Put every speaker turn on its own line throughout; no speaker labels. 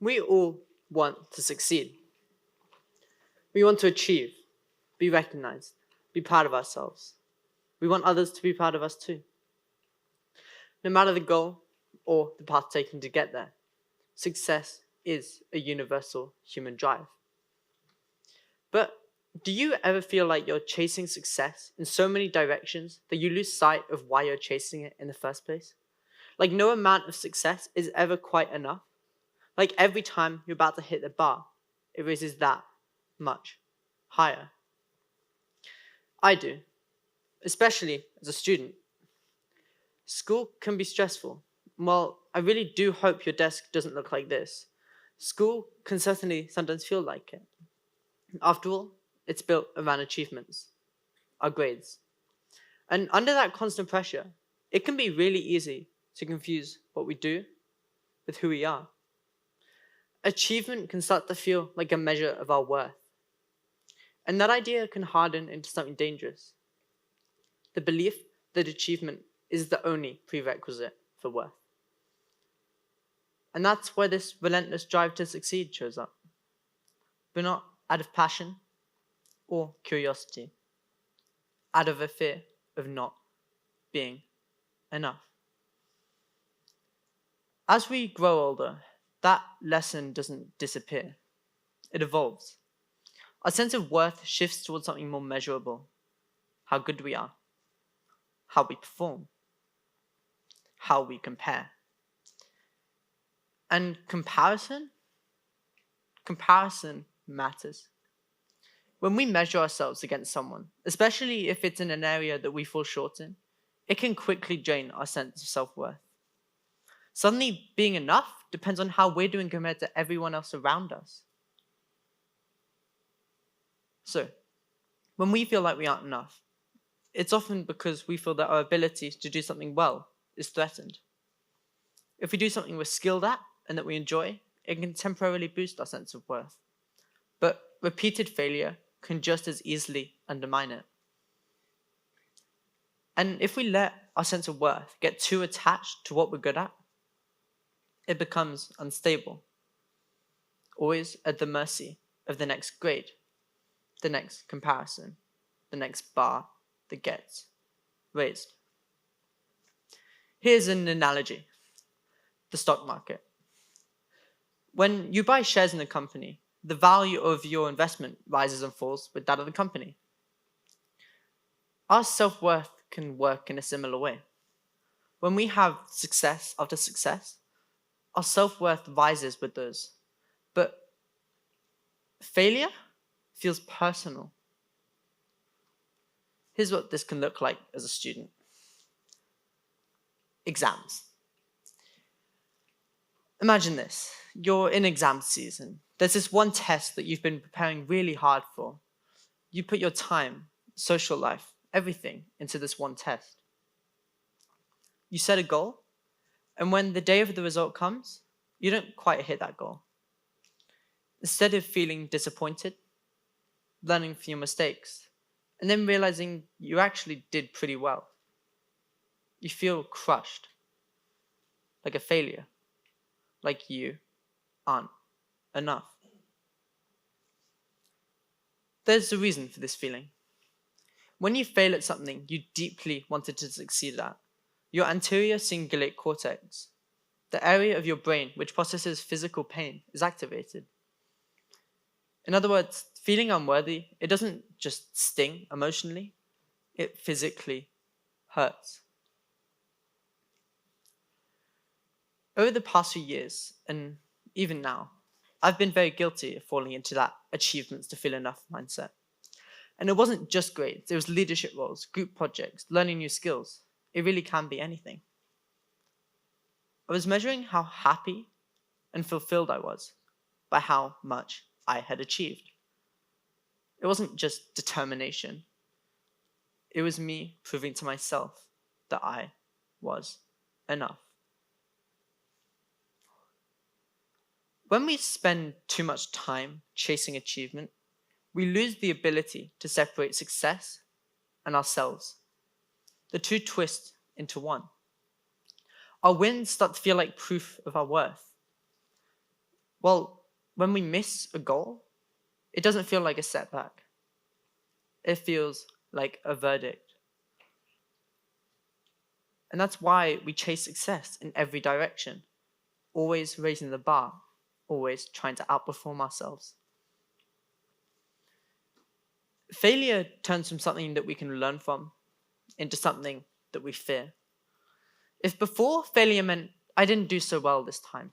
We all want to succeed. We want to achieve, be recognized, be proud of ourselves. We want others to be proud of us too. No matter the goal or the path taken to get there, success is a universal human drive. But do you ever feel like you're chasing success in so many directions that you lose sight of why you're chasing it in the first place? Like no amount of success is ever quite enough. Like every time you're about to hit the bar, it raises that much higher. I do, especially as a student. School can be stressful. Well, I really do hope your desk doesn't look like this. School can certainly sometimes feel like it. After all, it's built around achievements, our grades. And under that constant pressure, it can be really easy to confuse what we do with who we are. Achievement can start to feel like a measure of our worth. And that idea can harden into something dangerous. The belief that achievement is the only prerequisite for worth. And that's where this relentless drive to succeed shows up. But not out of passion or curiosity, out of a fear of not being enough. As we grow older, that lesson doesn't disappear. It evolves. Our sense of worth shifts towards something more measurable. How good we are, how we perform, how we compare. And comparison matters. When we measure ourselves against someone, especially if it's in an area that we fall short in, it can quickly drain our sense of self-worth. Suddenly, being enough depends on how we're doing compared to everyone else around us. So, when we feel like we aren't enough, it's often because we feel that our ability to do something well is threatened. If we do something we're skilled at and that we enjoy, it can temporarily boost our sense of worth. But repeated failure can just as easily undermine it. And if we let our sense of worth get too attached to what we're good at, it becomes unstable, always at the mercy of the next grade, the next comparison, the next bar that gets raised. Here's an analogy: the stock market. When you buy shares in a company, the value of your investment rises and falls with that of the company. Our self-worth can work in a similar way. When we have success after success, our self-worth rises with those. But failure feels personal. Here's what this can look like as a student. Exams. Imagine this. You're in exam season. There's this one test that you've been preparing really hard for. You put your time, social life, everything into this one test. You set a goal, and when the day of the result comes, you don't quite hit that goal. Instead of feeling disappointed, learning from your mistakes, and then realizing you actually did pretty well, you feel crushed, like a failure, like you aren't enough. There's a reason for this feeling. When you fail at something you deeply wanted to succeed at, your anterior cingulate cortex, the area of your brain which processes physical pain, is activated. In other words, feeling unworthy, it doesn't just sting emotionally, it physically hurts. Over the past few years, and even now, I've been very guilty of falling into that achievements to feel enough mindset. And it wasn't just grades, it was leadership roles, group projects, learning new skills. It really can be anything. I was measuring how happy and fulfilled I was by how much I had achieved. It wasn't just determination. It was me proving to myself that I was enough. When we spend too much time chasing achievement, we lose the ability to separate success and ourselves. The two twist into one. Our wins start to feel like proof of our worth. Well, when we miss a goal, it doesn't feel like a setback. It feels like a verdict. And that's why we chase success in every direction, always raising the bar, always trying to outperform ourselves. Failure turns from something that we can learn from into something that we fear. If before failure meant I didn't do so well this time,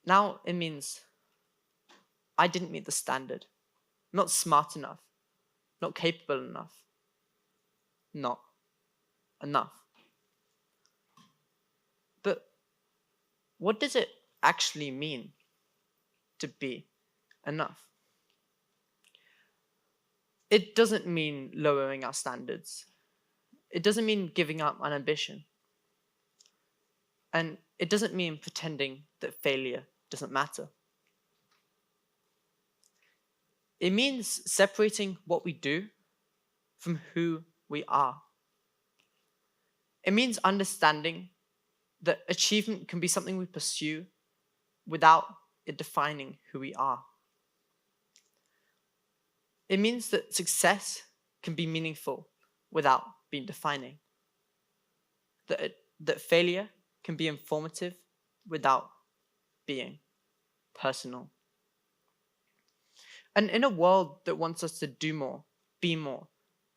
now it means I didn't meet the standard, not smart enough, not capable enough, not enough. But what does it actually mean to be enough? It doesn't mean lowering our standards. It doesn't mean giving up on ambition. And it doesn't mean pretending that failure doesn't matter. It means separating what we do from who we are. It means understanding that achievement can be something we pursue without it defining who we are. It means that success can be meaningful without being defining. That failure can be informative without being personal. And in a world that wants us to do more, be more,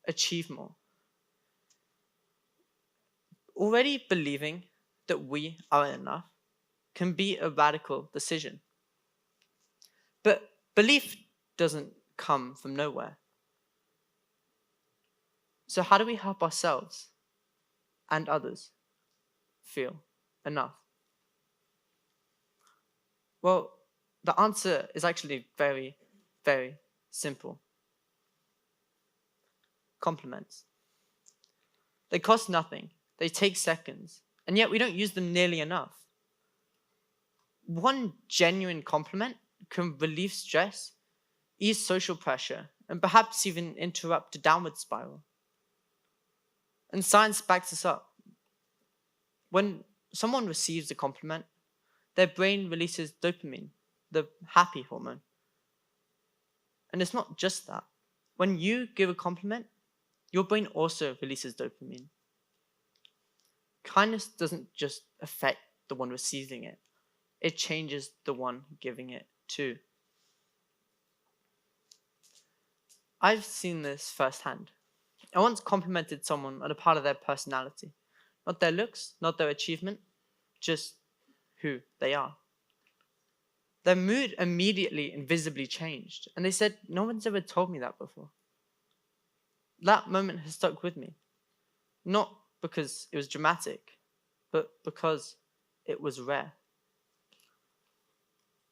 achieve more, already believing that we are enough can be a radical decision. But belief doesn't come from nowhere. So how do we help ourselves and others feel enough? Well, the answer is actually very, very simple. Compliments. They cost nothing. They take seconds. And yet we don't use them nearly enough. One genuine compliment can relieve stress, ease social pressure, and perhaps even interrupt a downward spiral. And science backs this up. When someone receives a compliment, their brain releases dopamine, the happy hormone. And it's not just that. When you give a compliment, your brain also releases dopamine. Kindness doesn't just affect the one receiving it. It changes the one giving it too. I've seen this firsthand. I once complimented someone on a part of their personality. Not their looks, not their achievement, just who they are. Their mood immediately and visibly changed, and they said, "No one's ever told me that before." That moment has stuck with me. Not because it was dramatic, but because it was rare.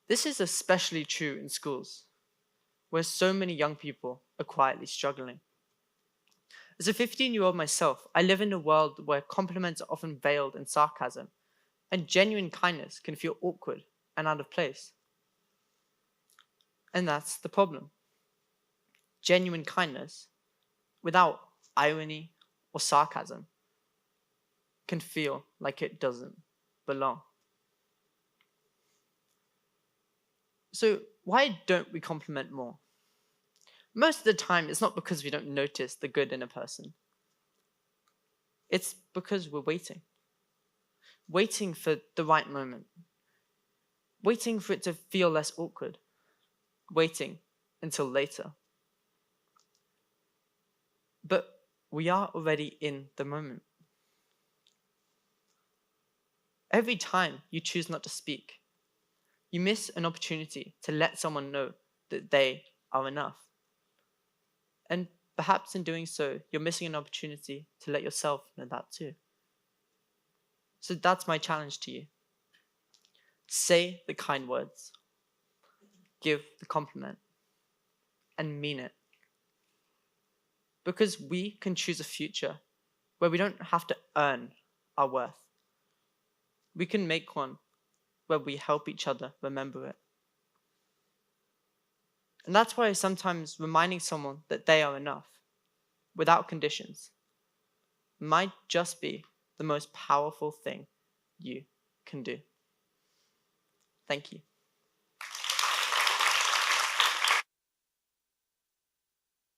This is especially true in schools, where so many young people are quietly struggling. As a 15-year-old myself, I live in a world where compliments are often veiled in sarcasm, and genuine kindness can feel awkward and out of place. And that's the problem. Genuine kindness, without irony or sarcasm, can feel like it doesn't belong. So why don't we compliment more? Most of the time, it's not because we don't notice the good in a person. It's because we're waiting. Waiting for the right moment. Waiting for it to feel less awkward. Waiting until later. But we are already in the moment. Every time you choose not to speak, you miss an opportunity to let someone know that they are enough. And perhaps in doing so, you're missing an opportunity to let yourself know that too. So that's my challenge to you. Say the kind words. Give the compliment. And mean it. Because we can choose a future where we don't have to earn our worth. We can make one where we help each other remember it. And that's why sometimes reminding someone that they are enough, without conditions, might just be the most powerful thing you can do. Thank you.